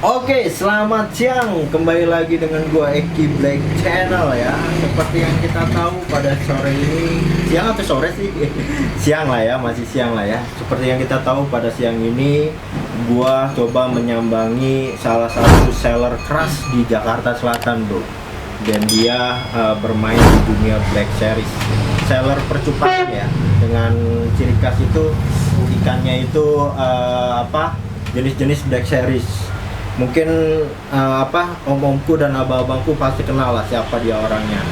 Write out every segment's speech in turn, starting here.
Oke, selamat siang. Kembali lagi dengan gua Eki Black Channel ya. Seperti yang kita tahu pada sore ini, siang atau sore sih? Siang lah ya, masih siang lah ya. Seperti yang kita tahu pada siang ini, gua coba menyambangi salah satu seller keras di Jakarta Selatan, bro. Dan dia bermain di dunia Black Series. Seller percupangan ya, dengan ciri khas itu ikannya itu jenis-jenis Black Series. Mungkin om-omku dan abang-abangku pasti kenal lah siapa dia orangnya.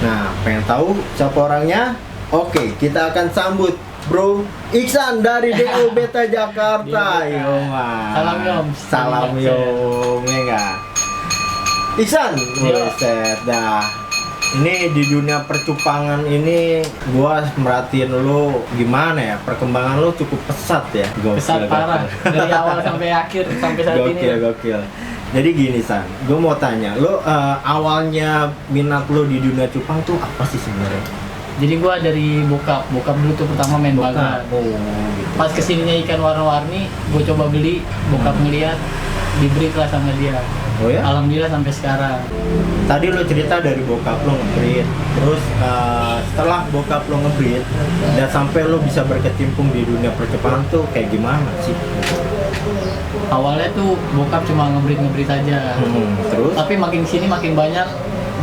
Nah, pengen tahu siapa orangnya? Oke, kita akan sambut Bro Iksan dari DO Beta Jakarta. Yo, Salam Yom. Salam Yom, ya enggak? Iksan, buset dah. Ini di dunia percupangan ini gua merhatiin lu gimana ya, perkembangan lu cukup pesat ya. Pesat parah dari awal sampai akhir sampai saat ini. Gokil. Jadi gini San, gua mau tanya, lu awalnya minat lu di dunia cupang tuh apa sih sebenarnya? Jadi gua dari bokap dulu tuh pertama main bagan. Oh, gitu. Pas kesininya ikan warna-warni, gua coba beli, bokap ngeliat, diberi kelas sama dia. Oh ya? Alhamdulillah sampai sekarang. Tadi lo cerita dari bokap lo nge-breed, terus setelah bokap lo nge-breed dan sampai lo bisa berkecimpung di dunia percupangan tuh kayak gimana sih? Awalnya tuh bokap cuma ngebreed aja. Terus? Tapi makin sini makin banyak.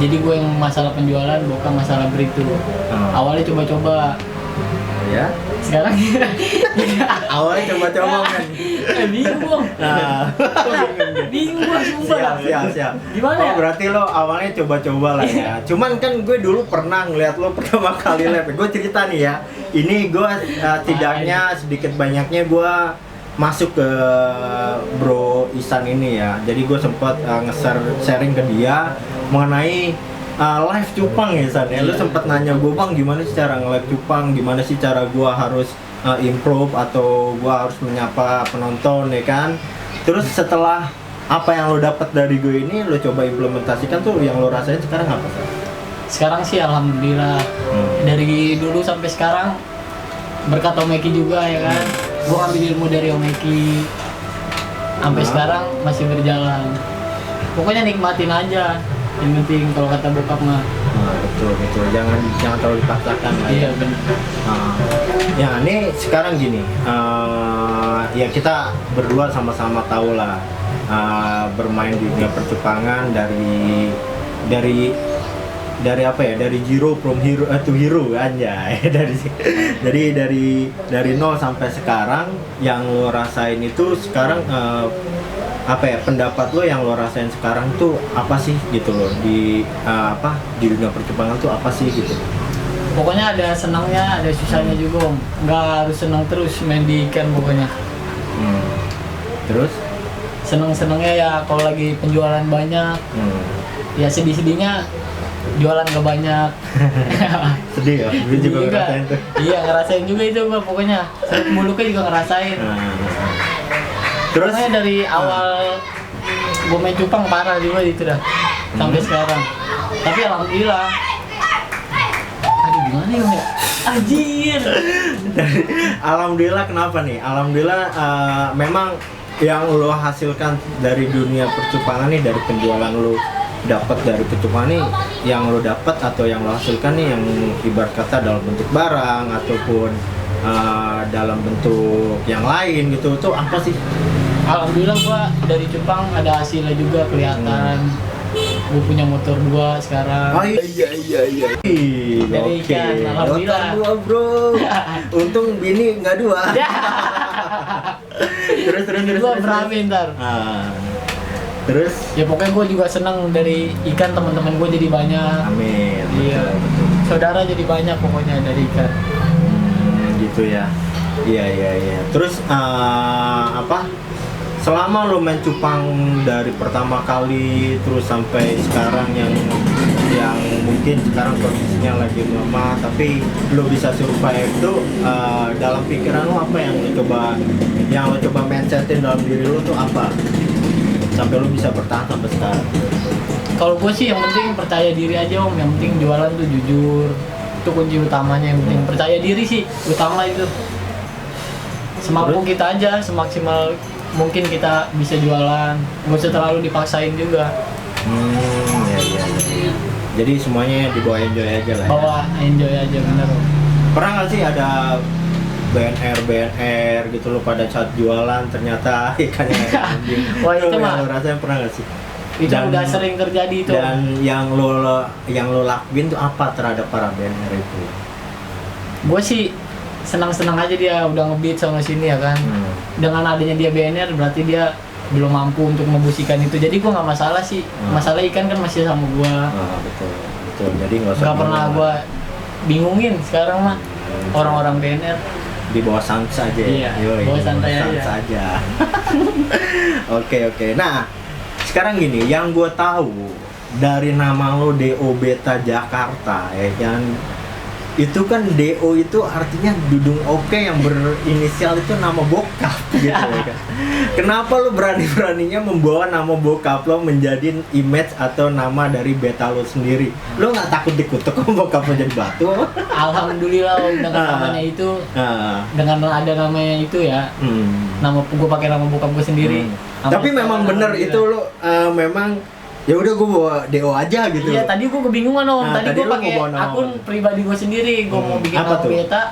Jadi gue yang masalah penjualan, bokap masalah breed tuh. Awalnya coba-coba. Ya? Sekarang Awalnya coba-coba kan? bingung. Bingung gua sumpah. Siap. Gimana ya? Berarti lo awalnya coba-coba lah ya. Cuman kan gue dulu pernah ngeliat lo pertama kali live. Gue cerita nih ya. Ini gue tidaknya sedikit banyaknya gue masuk ke Bro Isan ini ya. Jadi gue sempat sharing ke dia mengenai live cupang ya San ya. Lu sempet nanya gue, bang gimana sih cara nge-live cupang, gimana sih cara gue harus improve atau gue harus menyapa penonton ya kan. Terus setelah apa yang lo dapat dari gue ini lo coba implementasikan tuh, yang lo rasain sekarang apa San? Sekarang sih alhamdulillah dari dulu sampai sekarang berkat Om Eki juga ya kan. Gue ambil ilmu dari Om Eki sampai sekarang masih berjalan. Pokoknya nikmatin aja. Yang penting kalau kata bokap mah. Betul jangan terlalu dipaksakan lah ya. Iya benar. Ya ini sekarang gini, ya kita berdua sama-sama tahu lah bermain di dunia percupangan dari apa ya, dari zero from hero to hero aja dari nol sampai sekarang. Yang lo rasain itu sekarang apa ya, pendapat lo yang lo rasain sekarang tuh apa sih gitu loh di di dunia percupangan tuh apa sih gitu? Pokoknya ada senangnya, ada susahnya juga Om. Nggak harus senang terus main di ikan pokoknya. Terus? Senang-senangnya ya kalau lagi penjualan banyak. Ya sedih-sedihnya jualan gak banyak. Sedih ya? Gue juga ngerasain tuh. Iya ngerasain juga itu gua pokoknya. Muluknya juga ngerasain. Terus dari awal gue main cupang parah juga gitu dah sampai sekarang. Tapi alhamdulillah. Aduh gimana ya? Anjir. Alhamdulillah kenapa nih? Alhamdulillah memang yang lo hasilkan dari dunia percupangan nih, dari penjualan lo dapat dari percupangan nih, yang lo dapat atau yang lo hasilkan nih, yang ibarat kata dalam bentuk barang ataupun dalam bentuk yang lain gitu, tuh apa sih? Alhamdulillah gua dari cupang ada hasilnya juga kelihatan. Gue punya motor 2 sekarang. Oh iya. Dari ikan, alhamdulillah. Motor 2 bro. Untung bini nggak 2. terus. Gua berani ntar. Terus? Ya pokoknya gue juga senang dari ikan, teman-teman gue jadi banyak. Amin. Iya. Saudara jadi banyak pokoknya dari ikan. Gitu ya. Iya. Terus selama lo main cupang dari pertama kali terus sampai sekarang yang mungkin sekarang kondisinya lagi lama tapi lo bisa survive itu, dalam pikiran lo apa yang lo coba mindsetin dalam diri lo tuh apa sampai lo bisa bertahan sampai sekarang? Kalau gue sih yang penting percaya diri aja Om, yang penting jualan tuh jujur, itu kunci utamanya. Yang penting percaya diri sih utama itu. Semampu kita aja, semaksimal mungkin kita bisa jualan, nggak usah terlalu dipaksain juga. Ya. Jadi semuanya dibawa enjoy aja lah. Bawa enjoy aja, bener. Pernah nggak sih ada BNR gitu lo pada saat jualan ternyata ikannya ada anjing? Wah, itu Lo mah. yang lo rasain pernah nggak sih? Itu udah sering terjadi itu. Dan yang lo lakuin tuh apa terhadap para BNR itu? Gue sih senang-senang aja dia udah ngebeat sama sini ya kan. Dengan adanya dia BNR berarti dia belum mampu untuk membus ikan itu. Jadi gue nggak masalah sih. Masalah ikan kan masih sama gue. Betul. Jadi nggak usah. Nggak pernah gue bingungin sekarang mah orang-orang BNR. Di bawah sans aja. Iya. Bawah santai aja. Oke. Nah, sekarang gini, yang gue tahu dari nama lo DO Beta Jakarta, ya kan? Itu kan DO itu artinya Dudung Oke yang berinisial itu nama bokap gitu ya kan. Kenapa lo berani-beraninya membawa nama bokap lo menjadi image atau nama dari beta lo sendiri? Lo nggak takut dikutuk sama bokap lo jadi batu? Alhamdulillah dengan namanya itu, dengan ada namanya itu ya. Nama gue pakai nama bokap gue sendiri. Tapi memang bener itu lo memang ya udah gue bawa DO aja gitu. Iya, tadi gue kebingungan om. Tadi gue pakai akun apa? Pribadi gue sendiri. Gue mau bikin Apa nama tuh? beta.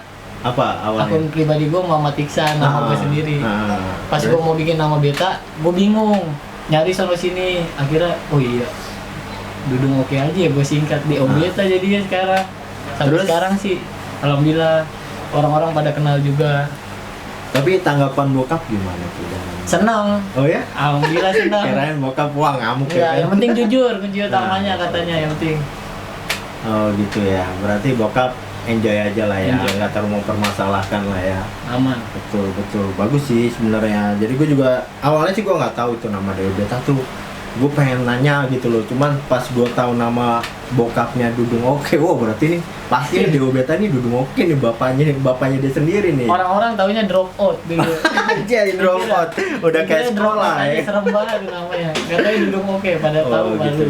Apa awalnya? Akun pribadi gue Muhammad Iksan, nama gue sendiri. Pas gue Terus? mau bikin nama beta, gue bingung. Nyari sono sini. Akhirnya, oh iya, Dudung Oke aja ya gue singkat DO Beta jadinya sekarang. Sampai Terus? sekarang sih, alhamdulillah orang-orang pada kenal juga. Tapi tanggapan bokap gimana tuh? Senang. Oh ya? Alhamdulillah senang. Kirain bokap wah ngamuk Enggak, ya kan? yang penting jujur, kunci utamanya katanya yang penting. Oh gitu ya, berarti bokap enjoy aja lah ya, Enjoy. nggak terlalu mempermasalahkan lah ya. Aman. Betul, bagus sih sebenarnya. Jadi gue juga awalnya sih gue nggak tahu itu nama Dewa Beta tuh. Gue pengen nanya gitu loh, cuman pas gue tahu nama bokapnya Dudung Oke, wah berarti nih pasti Dewa Beta nih Dudung Oke nih bapaknya dia sendiri nih. Orang-orang taunya drop out dulu. Aja drop out, udah kayak Drop out sekolah aja, ya. serem banget itu namanya. Katanya Dudung Oke, pada tahu baru. gitu.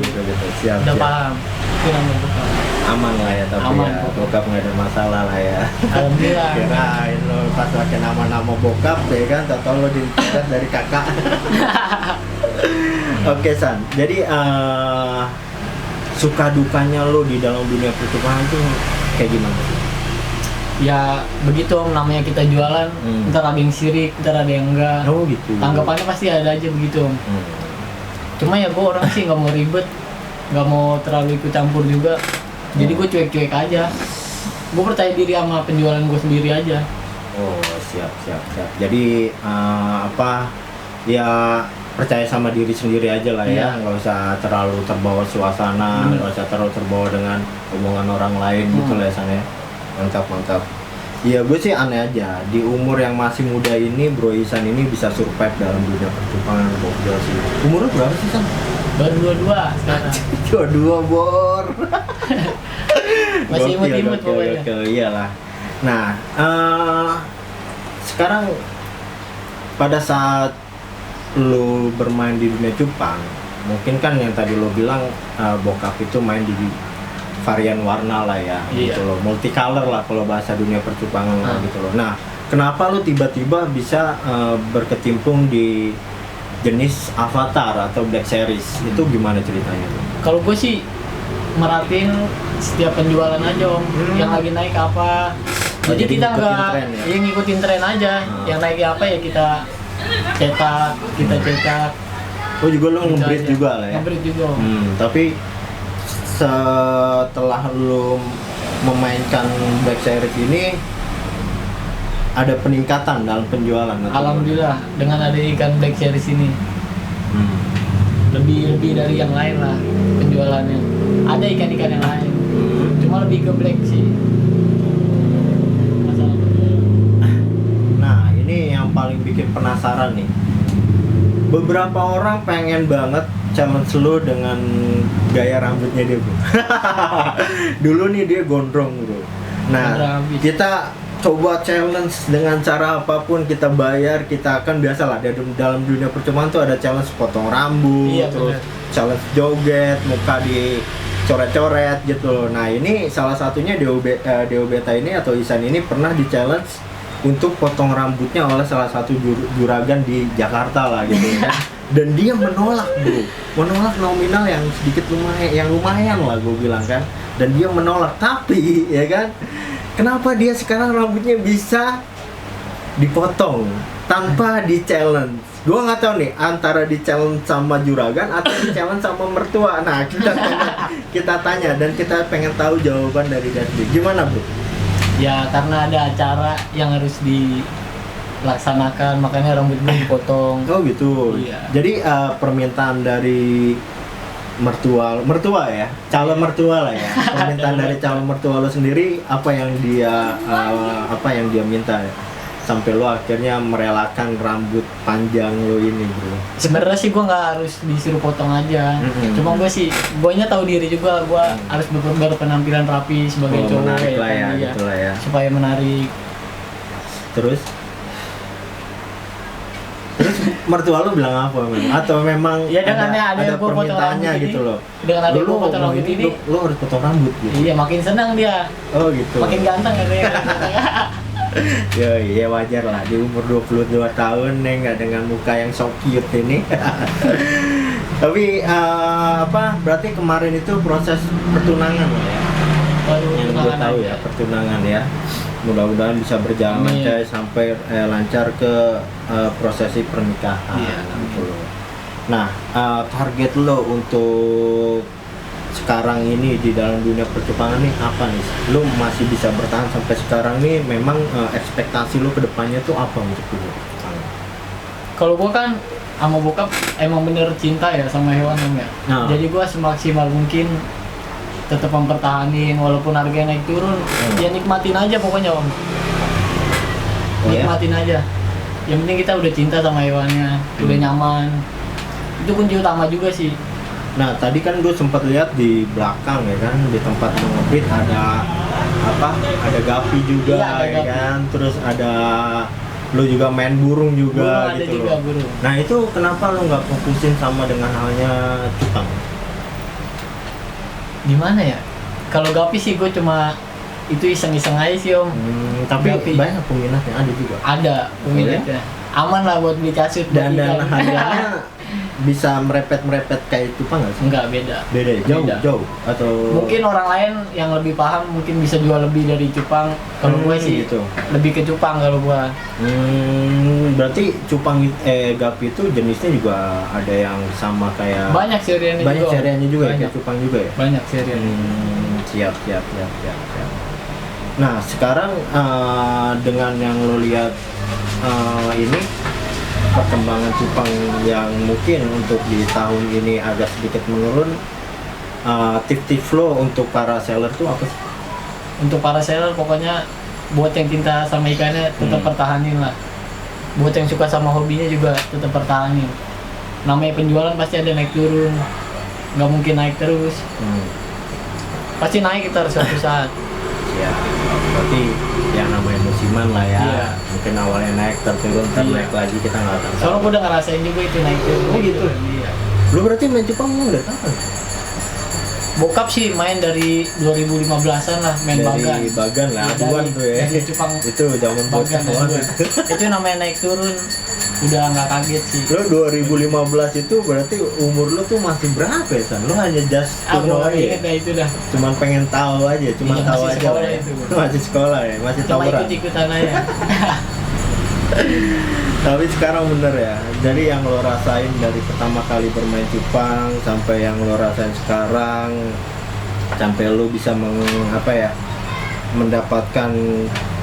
Siap. Udah paham. Itu nama bokap. Aman lah ya, tapi Aman, ya, kok. bokap nggak ada masalah lah ya. Alhamdulillah. Kirain lo pas pakai nama-nama bokap ya kan, atau lo dicegat dari kakak. Oke San, jadi suka dukanya lo di dalam dunia pertukangan tuh kayak gimana sih? Ya begitu om, namanya kita jualan, ntar ada yang sirik, ntar ada yang enggak. Oh gitu. Tanggapannya pasti ada aja begitu om. Cuma ya gue orang sih nggak mau ribet, nggak mau terlalu ikut campur juga. Jadi gue cuek-cuek aja. Gue percaya diri sama penjualan gue sendiri aja. Oh siap. Jadi ya percaya sama diri sendiri aja lah ya, nggak usah terlalu terbawa suasana, nggak usah terlalu terbawa dengan omongan orang lain gitu lah ya San ya. Mantap. Iya gue sih aneh aja, di umur yang masih muda ini Bro Ihsan ini bisa survive dalam dunia pertukangan gokil sih. Umur lu berapa sih San? Baru 22 sekarang. Dua bor. Masih imut-imut Gokil, pokoknya. iyalah. Nah, sekarang pada saat lu bermain di dunia cupang, mungkin kan yang tadi lu bilang bokap itu main di varian warna lah ya, Iya. gitu loh, multicolor lah kalau bahasa dunia percupangan lah gitu loh. Nah, kenapa lu tiba-tiba bisa berkecimpung di jenis Avatar atau Black Series? Itu gimana ceritanya tuh? Kalau gue sih merhatiin setiap penjualan aja om, yang lagi naik apa. Jadi jadi kita ngikutin nggak tren ya? yang ngikutin tren aja, yang naik apa ya kita cetak. Oh juga lo Gitu nge-breed aja. juga lah ya? Nge-breed juga om. Tapi setelah lu memainkan Black Series ini ada peningkatan dalam penjualan atau Alhamdulillah dengan ada ikan Black Series ini lebih dari yang lain lah penjualannya. Ada ikan-ikan yang lain, cuma lebih ke Black sih. Masalah penjualan. Nah ini yang paling bikin penasaran nih. Beberapa orang pengen banget challenge lu dengan gaya rambutnya dia bro. Dulu nih dia gondrong bro. Nah Gondrong habis. kita coba challenge dengan cara apapun, kita bayar, kita akan biasalah dalam dunia percobaan tuh ada challenge potong rambut, Iya, terus bener. challenge joget, muka dicoret-coret gitu. Nah ini salah satunya Deo Beta ini atau Ihsan ini pernah di challenge untuk potong rambutnya oleh salah satu juragan di Jakarta lah gitu ya. Dan dia menolak bro, menolak nominal yang sedikit lumayan lah gue bilang kan. Dan dia menolak, tapi ya kan, kenapa dia sekarang rambutnya bisa dipotong tanpa di challenge? Gue nggak tahu nih antara di challenge sama juragan atau di challenge sama mertua. Nah kita tanya dan kita pengen tahu jawaban dari Dasdi. Gimana bro? Ya karena ada acara yang harus dilaksanakan, makanya rambut gue dipotong. Oh gitu. Iya. Jadi permintaan dari mertua ya, calon mertua lah ya. Permintaan dari calon mertua lo sendiri apa yang dia minta ya? Sampai lo akhirnya merelakan rambut panjang lo ini bro. Sebenarnya sih gue nggak harus disuruh potong aja. Cuma gue tahu diri juga, gue harus berpenampilan rapi sebagai cowok menarik lah ya, iya. gitu lah ya. Supaya menarik. Terus mertua lo bilang apa memang? Atau memang ya ada permintaannya gitu loh? Dengan ada gue potong rambut ini, lo harus potong rambut gitu? Iya, makin senang dia. Oh gitu. Makin ganteng katanya. Ya wajar lah di umur 22 tahun nih nggak dengan muka yang so cute ini. Tapi berarti kemarin itu proses pertunangan lah ya. Yang gue tahu ya, pertunangan ya. Mudah-mudahan bisa berjalan lancar sampai lancar ke prosesi pernikahan. Iya, gitu. Nah, target lo untuk sekarang ini di dalam dunia percupangan nih apa nih? Lo masih bisa bertahan sampai sekarang nih, memang ekspektasi lo ke depannya tuh apa untuk dunia percupangan? Kalau gua kan sama bokap emang bener cinta ya sama hewan om ya. Nah. Jadi gua semaksimal mungkin tetap mempertahanin walaupun harganya naik turun, ya nikmatin aja pokoknya om. Nikmatin aja. Yang penting kita udah cinta sama hewannya, udah nyaman. Itu kunci utama juga sih. Nah tadi kan gue sempat lihat di belakang ya kan, di tempat ngebit ada gapi juga, iya, ada ya gapi. kan, terus ada lo juga main burung juga Ada gitu juga, loh. burung. Nah itu kenapa lo nggak fokusin sama dengan halnya cupang? Gimana ya? Kalau gapi sih gue cuma itu iseng-iseng aja sih om. Tapi Gapi. banyak peminatnya ada juga. Ada peminatnya. Aman lah buat beli kasut. Dan buat ikan. harganya bisa merepet kayak cupang nggak sih? Enggak, beda. Beda ya? Jauh atau Mungkin orang lain yang lebih paham mungkin bisa jual lebih dari cupang. Kalau gue sih gitu. lebih ke cupang kalau gue. Berarti cupang gapi itu jenisnya juga ada yang sama kayak Banyak seriannya banyak juga. seriannya juga ya, Banyak. kayak cupang juga ya. Banyak seriannya. Siap. Nah sekarang dengan yang lo lihat ini perkembangan cupang yang mungkin untuk di tahun ini agak sedikit menurun, tips lo untuk para seller tuh apa sih? Untuk para seller pokoknya buat yang cinta sama ikannya tetap pertahanin lah. Buat yang suka sama hobinya juga tetap pertahanin. Namanya penjualan pasti ada naik turun, nggak mungkin naik terus. Pasti naik kita suatu saat. Ya, berarti yang namanya musiman lah ya. Iya. Mungkin awalnya naik, terturun, naik lagi, kita nggak akan tahu. Soalnya gue udah ngerasain juga itu naik turun. Oh gitu? Iya. Lu berarti main cupang udah kapan? Bokap sih main dari 2015-an lah, main bagan. Dari bagan lah, Iya, aduan dari- tuh ya. dari cupang Itu zaman bagan bocah banget. itu namanya naik turun, udah nggak kaget sih. Lu 2015 itu berarti umur lu tuh masih berapa ya San? Lu hanya just Aku know aja. inget ya itu dah. Cuman pengen tahu aja, cuman Iya, tahu masih aja. sekolah lah ya. itu. Masih sekolah ya, masih Cuma tawuran. ikut-ikutan aja. Tapi sekarang bener ya, jadi yang lo rasain dari pertama kali bermain cupang sampai yang lo rasain sekarang, sampai lo bisa mendapatkan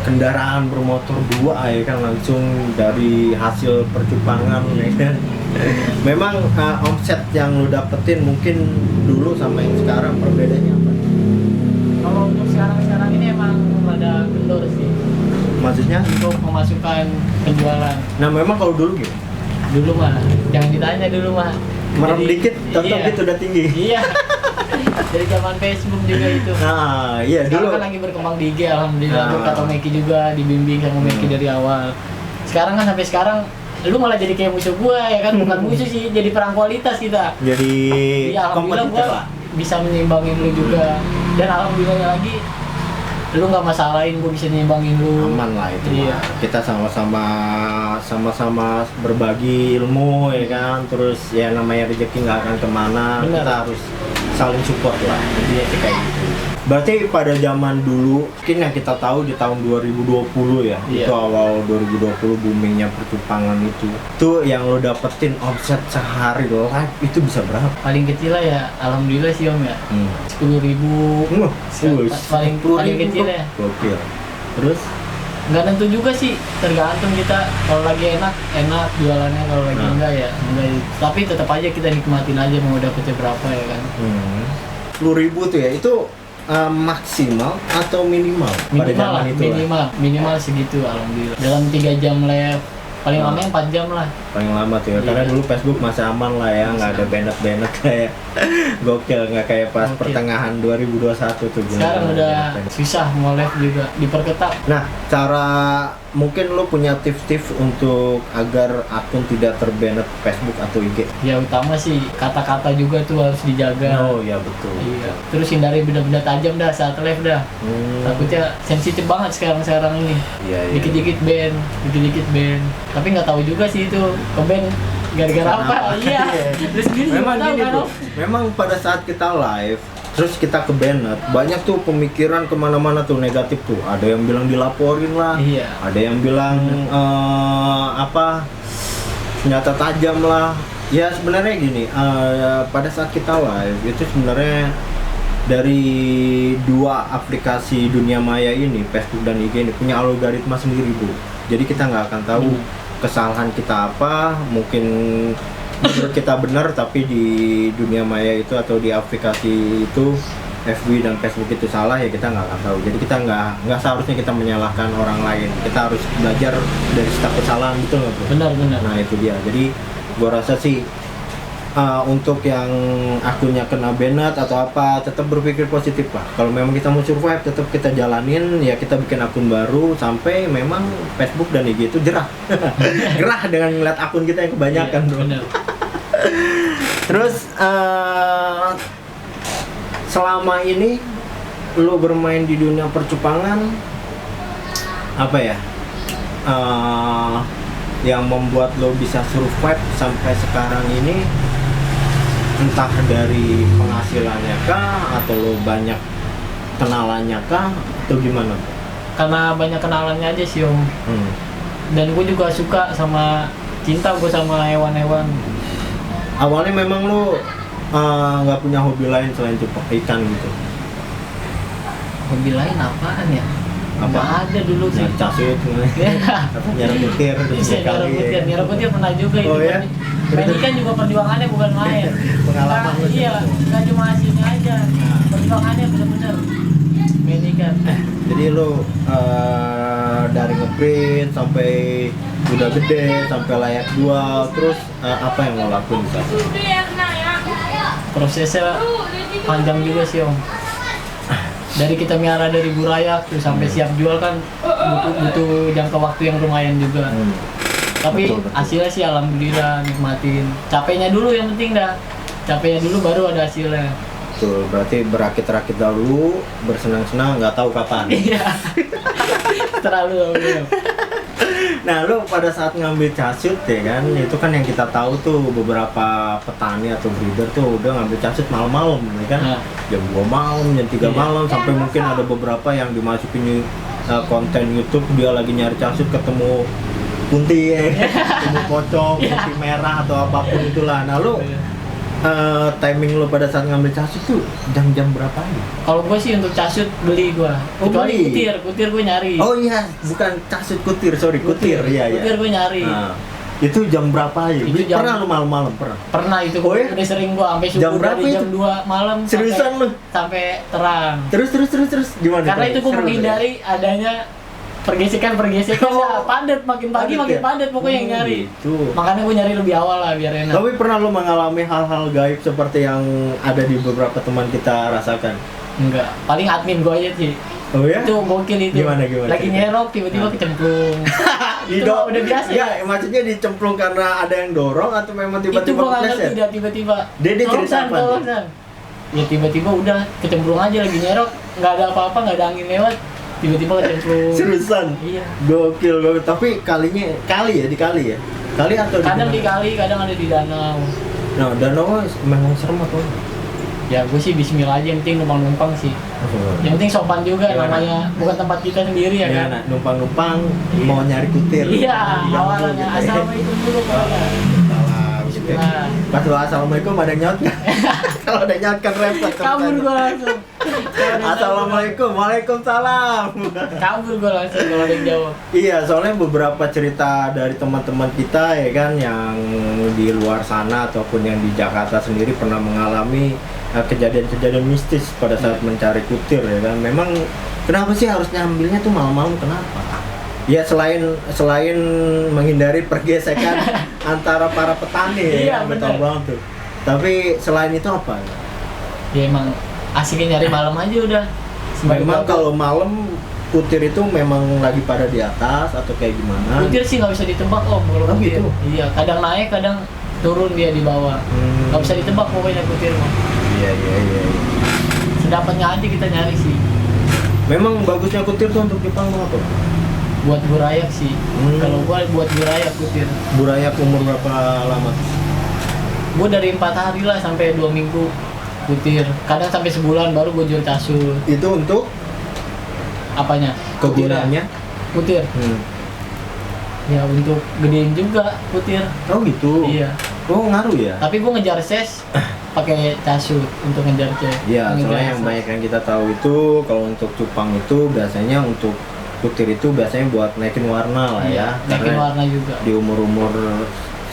kendaraan bermotor 2 ya kan, langsung dari hasil percupangan ya kan. Memang omset yang lo dapetin mungkin dulu sama yang sekarang perbedaannya apa? Kalau untuk sekarang ini emang ada kendor sih Maksudnya? untuk memasukkan penjualan. Nah memang kalau dulu gitu, Dulu mah, jangan ditanya dulu mah. merem Jadi, dikit, tonton iya. gitu udah tinggi. Iya. Dari zaman Facebook juga itu. Nah iya Sekarang dulu. kan lagi berkembang di IG, alhamdulillah. Nah. Kata Meki juga dibimbing sama Meki dari awal. Sekarang kan sampai sekarang lu malah jadi kayak musuh gua ya kan, bukan musuh sih, jadi perang kualitas kita. Jadi Iya, alhamdulillah kompetitif gua lah. bisa menyeimbangin lu juga. Dan alhamdulillah lagi lu nggak masalahin, gue bisa nyimbangin lu. Aman lah itu. Iya. Kita sama-sama berbagi ilmu ya kan, terus ya namanya rezeki nggak akan kemana. Bener. Kita harus saling support lah, intinya sih kayak gitu. Berarti pada zaman dulu, mungkin yang kita tahu di tahun 2020 ya, Iya. itu awal 2020 boomingnya percupangan itu. Itu yang lo dapetin omset sehari live itu bisa berapa? Paling kecil lah ya, alhamdulillah sih om ya, 10.000. Wah, paling kecil ya. Gokil. Terus? Nggak tentu juga sih, tergantung kita. Kalau lagi enak jualannya, kalau lagi enggak ya enggak. Tapi tetap aja kita nikmatin aja mau dapetnya berapa ya kan. 10.000 tuh ya, itu maksimal atau minimal pada zaman itu lah? Minimal segitu alhamdulillah. Dalam 3 jam live, paling lama 4 jam lah. Paling lama tuh ya, Iya. karena dulu Facebook masih aman lah ya, nggak ada banned kayak gokil, nggak kayak pas Gokil. pertengahan 2021 tuh. Sekarang bener-bener udah banned. susah mau live juga, diperketat. Nah, cara mungkin lo punya tips-tips untuk agar akun tidak terbanned Facebook atau IG? Ya utama sih kata-kata juga tuh harus dijaga. Oh ya betul. Iya. Terus hindari benda-benda tajam dah saat live dah. Takutnya sensitif banget sekarang ini. Iya, iya. Dikit-dikit ban. Tapi nggak tahu juga sih itu ke ban gara-gara apa. Iya. Terus sendiri Memang juga tahu gini kan, tuh, Om. memang pada saat kita live terus kita ke banned, banyak tuh pemikiran kemana-mana tuh negatif tuh. Ada yang bilang dilaporin lah, Iya. ada yang bilang senjata tajam lah. Ya sebenarnya gini, pada saat kita live itu sebenarnya dari dua aplikasi dunia maya ini, Facebook dan IG ini punya algoritma sendiri Bu. Jadi kita nggak akan tahu kesalahan kita apa, mungkin menurut kita benar tapi di dunia maya itu atau di aplikasi itu FB dan Facebook itu salah, ya kita nggak akan tahu. Jadi kita nggak seharusnya kita menyalahkan orang lain, kita harus belajar dari setiap kesalahan gitu loh Bro. Benar. Nah itu dia, jadi gua rasa sih untuk yang akunnya kena banned atau apa, tetap berpikir positif lah. Kalau memang kita mau survive, tetap kita jalanin, ya kita bikin akun baru sampai memang Facebook dan IG itu gerah gerah dengan ngeliat akun kita yang kebanyakan Iya, Bro. benar. Terus selama ini lo bermain di dunia percupangan, apa ya yang membuat lo bisa survive sampai sekarang ini? Entah dari penghasilannya kah, atau lo banyak kenalannya kah, atau gimana? Karena banyak kenalannya aja sih Om. Dan gue juga suka cinta gue sama hewan-hewan. Awalnya memang lo nggak punya hobi lain selain cupang ikan gitu? Hobi lain apaan ya? Apa? Nggak ada dulu sih. Nyari casut, atau nyari butir, Bisa nyara putih pernah juga itu. Oh, ya? Main ikan juga perjuangannya bukan main. Pengalaman lu Iya, nggak cuma hasilnya aja. Perjuangannya bener-bener main ikan. Jadi lo dari ngeprint sampai udah gede, sampai layak jual, terus apa yang lo lakuin di sana? Prosesnya panjang juga sih Om. Dari kita miara dari burayak terus sampai siap jual kan butuh jangka waktu yang lumayan juga. Tapi Betul. hasilnya sih alhamdulillah nikmatin. Capeknya dulu yang penting dah. Capeknya dulu baru ada hasilnya. Tuh, berarti berakit-rakit dahulu, bersenang-senang, nggak tahu kapan. Iya. Terlalu. Nah, lo pada saat ngambil casut ya kan, itu kan yang kita tahu tuh beberapa petani atau breeder tuh udah ngambil casut malam-malam ya kan. Nah. Jam 2 malam, jam 3 Iya. malam, sampai mungkin ada beberapa yang dimasukin konten YouTube, dia lagi nyari casut ketemu kunti ya, ketemu pocong, kunti merah atau apapun itulah. Nah, lo timing lo pada saat ngambil casut tuh jam-jam berapa aja? Kalau gue sih untuk casut beli gue. Oh, Kecuali beli? kutir gue nyari. Oh iya, bukan casut kutir, sorry, kutir, iya. Kutir gue nyari. Nah, itu jam berapa aja? Itu jam- Pernah lu malam-malam? Pernah? Pernah itu Oh, ya? udah sering gue sampai subuh Jam berapa dari jam itu? 2 malam Seriusan lu? sampai terang. Terus gimana? Karena itu gue Seru, menghindari adanya pergesekan Oh. nah, padat makin pagi Padat makin ya? padat pokoknya yang nyari. Gitu. Makanya gue nyari lebih awal lah biar enak. Tapi pernah lu mengalami hal-hal gaib seperti yang ada di beberapa teman kita rasakan? Enggak, paling admin gue aja sih. Oh ya? Itu gokil itu. Gimana? Lagi nyerok tiba-tiba Nah. kecemplung. Itu Didorong. udah biasa. Ya, maksudnya dicemplung karena ada yang dorong atau memang Itu tiba-tiba gue nggak ngerti kepleset? dah tiba-tiba. Dia Tolong, cerita San, apa tolong, nih? San. Ya tiba-tiba udah kecemplung aja lagi nyerok, nggak ada apa-apa, nggak ada angin lewat. tiba-tiba kecemplung. Seriusan? Iya. Gokil. Tapi kali ya? Kali atau Kadang di di kali, kadang ada di danau. Nah, danau memang serem atau? Ya gue sih bismillah aja, yang penting numpang-numpang sih. Yang penting sopan juga, Gimana? namanya bukan tempat kita sendiri ya kan. Nah, numpang mau nyari kutir. Iya, Diganggu awalnya gitu ya. assalamualaikum dulu pokoknya. Salam gitu ya. Bismillah. Pas lu assalamualaikum ada nyaut nggak? Kalau ada nyaut kan repot. Kabur gue langsung. Assalamualaikum, waalaikumsalam. Kabur gue langsung kalau ada yang jawab. Iya, soalnya beberapa cerita dari teman-teman kita ya kan yang di luar sana ataupun yang di Jakarta sendiri pernah mengalami kejadian-kejadian mistis pada saat mencari kutir ya kan. Memang kenapa sih harus nyambilnya tuh malam-malam, kenapa? Ya selain menghindari pergesekan antara para petani Iya, ya, betul bener. banget tuh. Tapi selain itu apa? Ya emang asiknya nyari malam aja udah. Memang kalau malam kutir itu memang lagi pada di atas atau kayak gimana? kutir sih nggak bisa ditebak om kalau Oh, kutir. gitu? Iya, kadang naik, kadang turun dia di bawah. Nggak bisa ditebak pokoknya kutir mah. Iya. Sedapatnya aja kita nyari sih. Memang bagusnya kutir tuh untuk Jepang tuh apa? Buat burayak sih. Kalau gua buat burayak kutir. Burayak umur berapa lama? Gua dari 4 hari lah sampai 2 minggu kutir. Kadang sampai sebulan baru gua jual casut. Itu untuk Apanya? kegunaannya? Kutir. Ya untuk gedein juga kutir. Oh gitu. Iya. Oh ngaruh ya? Tapi gua ngejar ses pakai casut untuk ngejar ces. Iya, Ngejar soalnya yang ses. banyak yang kita tahu itu kalau untuk cupang itu biasanya untuk kutir itu biasanya buat naikin warna lah Iya, ya. naikin warna juga. Di umur-umur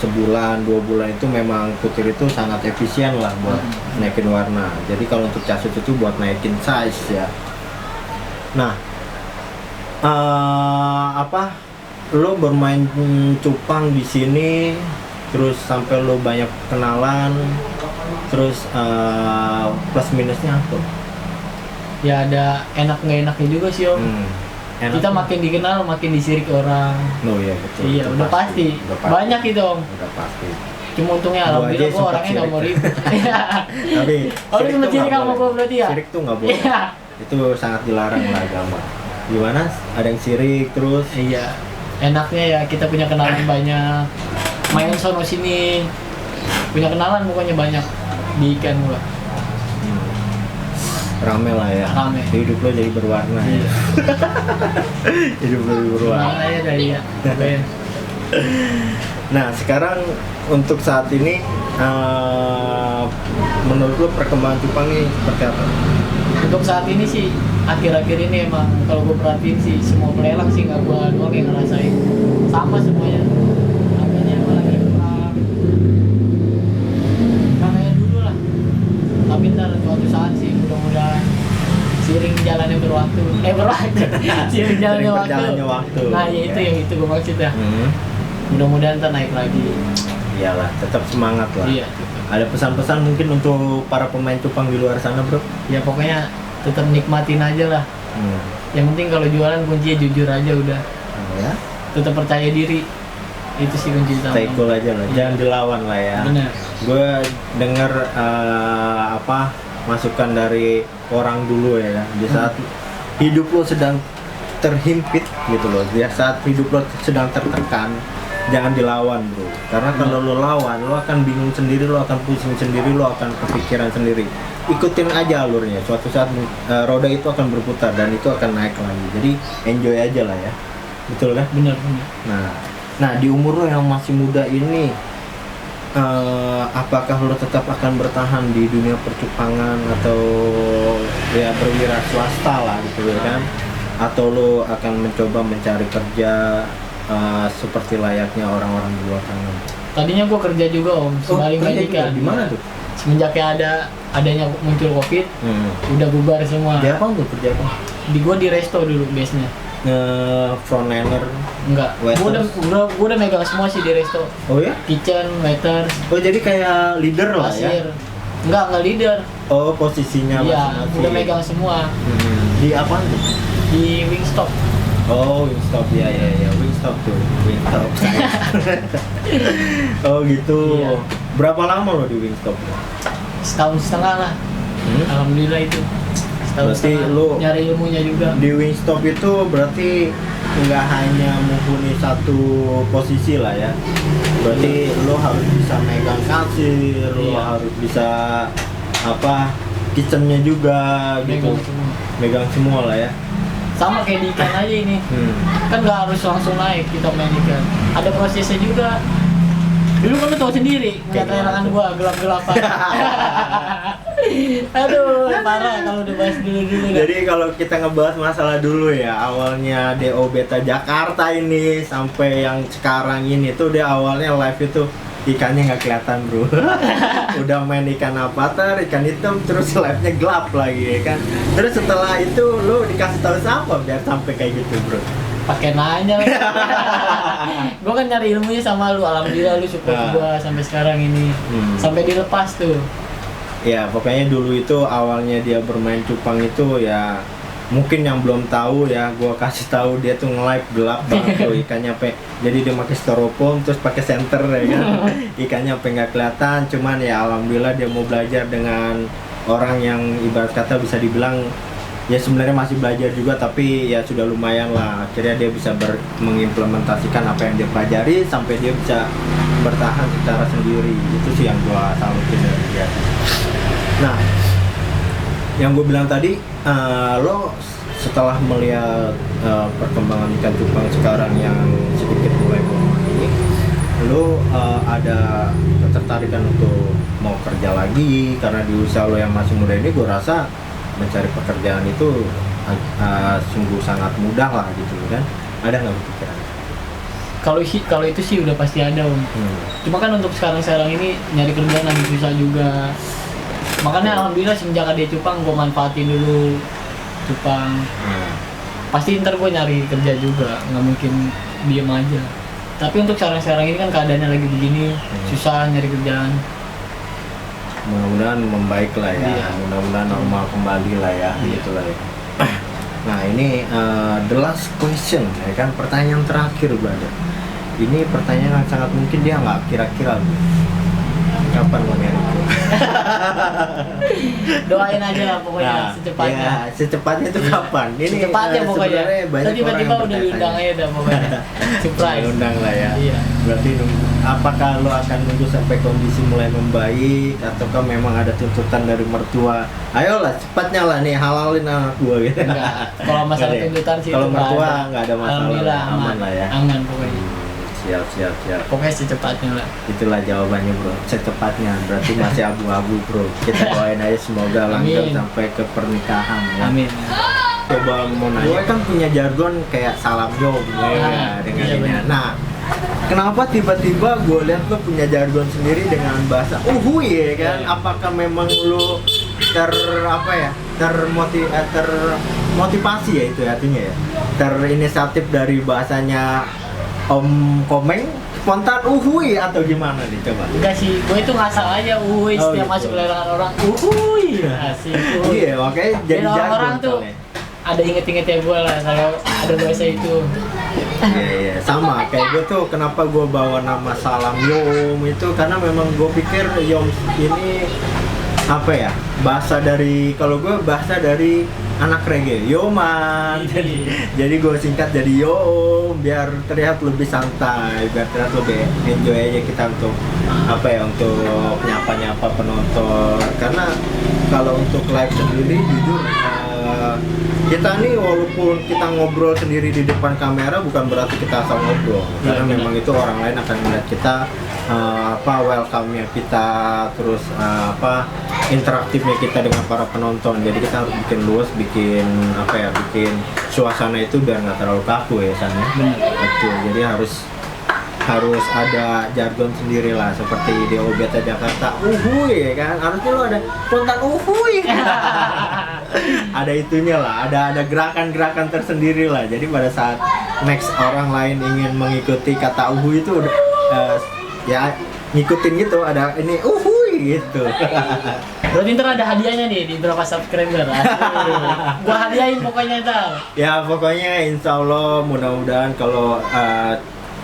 sebulan, 2 bulan itu memang kutir itu sangat efisien lah buat naikin warna. Jadi kalau untuk casut itu buat naikin size ya. Nah, lo bermain cupang di sini, terus sampai lo banyak kenalan, terus plus minusnya apa? Ya ada enak nggak enaknya juga sih om. Enak Kita tuh. makin dikenal makin disirik orang. Oh iya betul. Iya itu udah pasti. Banyak itu om. Udah pasti. Cuma untungnya Gua aja alhamdulillah gua sempat orangnya nggak mau sirik. ribut. Iya. Tapi Oh lu sempet tuh sirik nggak sama boleh. gua berarti ya? Sirik tuh nggak boleh. Iya. Itu sangat dilarang oleh agama. Gimana? Ada yang sirik terus? Iya. Enaknya ya kita punya kenalan banyak. Main sono sini. Punya kenalan pokoknya banyak di ikan gua. Rame lah ya. Rame. Hidup lo jadi berwarna. Iya. Ya. Hidup lo jadi berwarna. Mana ya dari ya. Ben. Nah sekarang untuk saat ini menurut lo perkembangan cupang ini seperti apa? Untuk saat ini sih akhir-akhir ini emang kalau gue perhatiin sih semua pelelang sih nggak gua doang yang ngerasain, sama semuanya. Harganya emang lagi kurang kayak dulu lah. Tapi ntar suatu saat sih mudah-mudahan seiring jalannya berwaktu, seiring jalannya Berjalannya waktu. Nah ya itu yang itu gue maksud ya. Mudah-mudahan ntar naik lagi. Iyalah, tetap semangat lah. Iya. Ada pesan-pesan mungkin untuk para pemain cupang di luar sana, bro? Ya pokoknya tetap nikmatin aja lah. Yang penting kalau jualan kuncinya jujur aja udah. Ya. Tetap percaya diri. Itu sih kunci utama. Stay cool aja lah, jangan dilawan lah ya. Benar. Gue denger masukan dari orang dulu ya, di saat hidup lo sedang terhimpit gitu loh, di saat hidup lo sedang tertekan, jangan dilawan bro. Karena kalau lo lawan, lo akan bingung sendiri, lo akan pusing sendiri, lo akan kepikiran sendiri. Ikutin aja alurnya, suatu saat roda itu akan berputar dan itu akan naik lagi. Jadi enjoy aja lah ya, betul kan? Benar. Nah di umur lo yang masih muda ini, apakah lo tetap akan bertahan di dunia percupangan atau ya berwira swasta lah gitu ya kan? Atau lo akan mencoba mencari kerja seperti layaknya orang-orang di luar sana? Tadinya gua kerja juga om, sebaling kerja majikan. juga? Di mana tuh? Semenjaknya adanya muncul covid, udah bubar semua. Di apa tuh kerja apa? Di gua di resto dulu biasanya. Frontliner. Enggak. Waiters. Gua udah megang semua sih di resto. Oh ya? Kitchen, waiter, Oh jadi kayak leader lah ya? kasir. Enggak leader. Oh posisinya Iya, masing-masing. udah megang semua Di apa tuh? di Wingstop. Oh, Wingstop ya, Wingstop tuh, Wingstop. Oh gitu. Iya. Berapa lama lo di Wingstop? 1,5 tahun lah. Alhamdulillah itu. Berarti lu nyari ilmunya juga. di Wingstop itu berarti nggak hanya mumpuni satu posisi lah ya. Berarti lo harus bisa megang kasir, lo Iya. harus bisa apa kitchennya juga gitu, Megang semua. megang semua lah ya. Sama kayak di ikan aja ini. Kan nggak harus langsung naik kita main ikan. Ada prosesnya juga. Dulu kan lu tau sendiri, ngeliat Kayak layangan gimana gua gelap-gelapan. Aduh, parah kalau udah bahas dulu-dulu. Jadi kalau kita ngebahas masalah dulu ya, awalnya DO Beta Jakarta ini sampai yang sekarang ini tuh dia awalnya live itu ikannya nggak kelihatan bro. Udah main ikan avatar, ikan hitam, terus live-nya gelap lagi ya kan. Terus setelah itu lo dikasih tahu siapa biar sampai kayak gitu bro? Pakai nanya lah. Gua kan nyari ilmunya sama lu, alhamdulillah lu support gua sampai sekarang ini. Sampai dilepas tuh. Ya pokoknya dulu itu awalnya dia bermain cupang itu ya mungkin yang belum tahu ya gua kasih tahu dia tuh nge-live gelap banget tuh ikannya jadi dia pakai styrofoam terus pakai senter ya kan. Ikannya nggak kelihatan, cuman ya alhamdulillah dia mau belajar dengan orang yang ibarat kata bisa dibilang ya sebenarnya masih belajar juga tapi ya sudah lumayan lah, akhirnya dia bisa mengimplementasikan apa yang dia pelajari sampai dia bisa bertahan secara sendiri. Itu sih yang gua salutin dari dia. Nah, yang gue bilang tadi, lo setelah melihat perkembangan ikan cupang sekarang yang sedikit mulai menurun ini, lo ada ketertarikan untuk mau kerja lagi karena di usia lo yang masih muda ini, gue rasa mencari pekerjaan itu sungguh sangat mudah lah gitu kan? Ada nggak pikiran? Kalau itu sih udah pasti ada Om. Cuma kan untuk sekarang ini nyari kerjaan lagi susah juga. Makanya alhamdulillah semenjak ada cupang gue manfaatin dulu cupang. Pasti ntar gue nyari kerja juga, nggak mungkin diem aja. Tapi untuk sekarang ini kan keadaannya lagi begini, susah nyari kerjaan. Mudah-mudahan membaik lah ya, Iya. mudah-mudahan normal kembali lah ya, gitu lah ya. Nah ini the last question ya kan, pertanyaan terakhir brother. Ini pertanyaan yang sangat mungkin dia nggak kira-kira kapan mau nyari. Doain aja lah pokoknya secepatnya. Ya, secepatnya itu kapan? Ini Secepatnya pokoknya. sebenarnya banyak Tiba-tiba orang yang udah bertanya. diundang aja dah pokoknya. Surprise. Diundang lah ya. Iya. Berarti apakah lo akan nunggu sampai kondisi mulai membaik ataukah memang ada tuntutan dari mertua? Ayolah cepatnya lah nih halalin anak gua gitu. Enggak. Kalau masalah Nggak ada ya? tuntutan sih Kalau itu mertua nggak ada masalah. Alhamdulillah aman lah ya. Aman pokoknya. Siap. Pokoknya secepatnya lah. Itulah jawabannya bro, secepatnya. Berarti masih abu-abu bro. Kita doain aja semoga lanjut Amin. sampai ke pernikahan ya. Amin. Coba mau nanya, gue kan punya jargon kayak salam jom ya dengan iya, ini. benar. Nah, kenapa tiba-tiba gue lihat lo punya jargon sendiri dengan bahasa uhuy ya kan? Iya. Apakah memang lo termotivasi ya itu artinya ya? Terinisiatif dari bahasanya Om Komeng spontan uhuy atau gimana nih coba? Enggak sih, gue itu ngasal aja uhuy Oh, setiap gitu. masuk layangan orang uhuy. Asik uhuy. Iya, makanya jadi Dan orang-orang jargon tuh soalnya. ada inget-ingetnya gue lah kalau ada bahasa itu. Iya, sama kayak gue tuh kenapa gue bawa nama Salam Yom itu karena memang gue pikir Yom ini apa ya, kalau gue bahasa dari anak reggae, Yoman. Jadi gue singkat jadi Yom biar terlihat lebih santai, biar terlihat lebih enjoy aja kita untuk untuk nyapa-nyapa penonton. Karena kalau untuk live sendiri jujur kita nih walaupun kita ngobrol sendiri di depan kamera bukan berarti kita asal ngobrol, karena benar. memang itu orang lain akan melihat kita welcome-nya kita, terus interaktifnya kita dengan para penonton. Jadi kita harus bikin luas, bikin suasana itu biar nggak terlalu kaku ya San ya. Betul. Jadi harus ada jargon sendiri lah seperti DO Beta Jakarta uhuy ya kan, harusnya lo ada spontan uhuy. Ada itunya lah, ada gerakan-gerakan tersendiri lah. Jadi pada saat next orang lain ingin mengikuti kata uhuy itu udah ya ngikutin gitu, ada ini uhuy gitu. Berarti ntar ada hadiahnya nih di berapa subscriber. Gua hadiahin pokoknya ntar. Ya pokoknya insya Allah mudah-mudahan kalau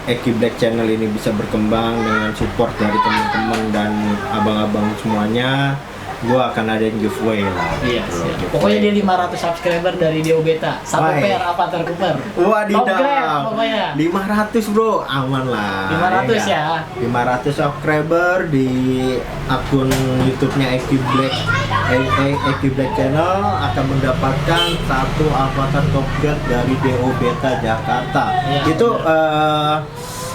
Eki Black Channel ini bisa berkembang dengan support dari teman-teman dan abang-abang semuanya. gua akan ada giveaway lah. Iya, Bro, siap. giveaway. Pokoknya dia 500 subscriber dari Dio Beta. Satu Wah, pair Avatar Cooper. Top Wadidaw, grade pokoknya. 500 bro, aman lah. 500 ya. 500 subscriber di akun YouTube-nya Eki Black, Eki Black Channel akan mendapatkan satu avatar top grade dari DO Beta Jakarta. Iya, Itu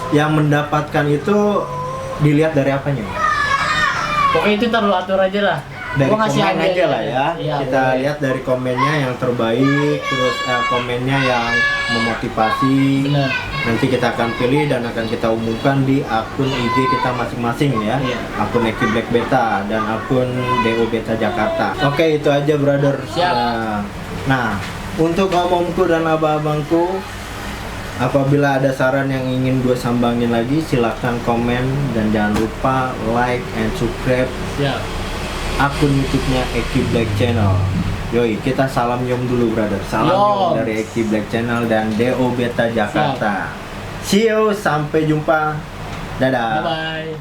yang mendapatkan itu dilihat dari apanya? Pokoknya itu taruh atur aja lah. Dari Gua ngasih komen hadiah aja lah ya. Iya, Kita boleh. lihat dari komennya yang terbaik, terus komennya yang memotivasi. Bener. Nanti kita akan pilih dan akan kita umumkan di akun IG kita masing-masing ya. Iya. Akun Eki Black Beta dan akun DO Beta Jakarta. Oke, itu aja brother. Siap. Nah, untuk omongku dan abang-abangku, apabila ada saran yang ingin gue sambangin lagi, silahkan komen dan jangan lupa like and subscribe Siap. akun YouTube-nya Eki Black Channel. Yoi, kita salam yom dulu brother. Salam yom dari Eki Black Channel dan DO Beta Jakarta. See you, sampai jumpa. Dadah. Bye-bye.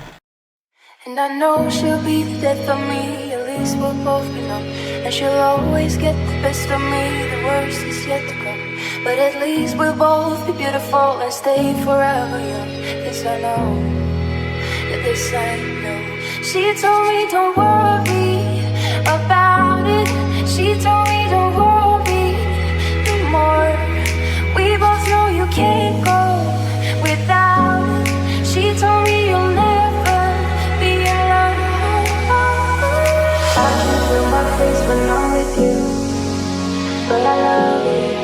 And I know she'll be the death of me, at least we'll both be numb. And she'll always get the best of me, the worst is yet to come. But at least we'll both be beautiful and stay forever young. This I know, this I know. She told me don't worry about it. She told me don't worry no more. We both know you can't go without it. She told me you'll never be alone. I can feel my face when I'm with you, but I love it.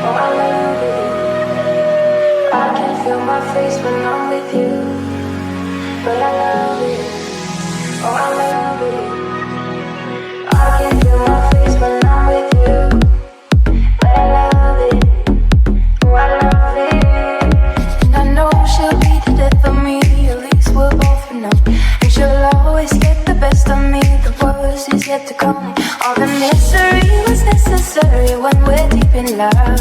Oh, I love it. I can feel my face when I'm with you, but I love it. Oh, I love it. I can feel my face when I'm with you, but I love it. Oh, I love it. And I know she'll be the death of me, at least we'll both know. And she'll always get the best of me, the worst is yet to come. All the misery was necessary when we're deep in love.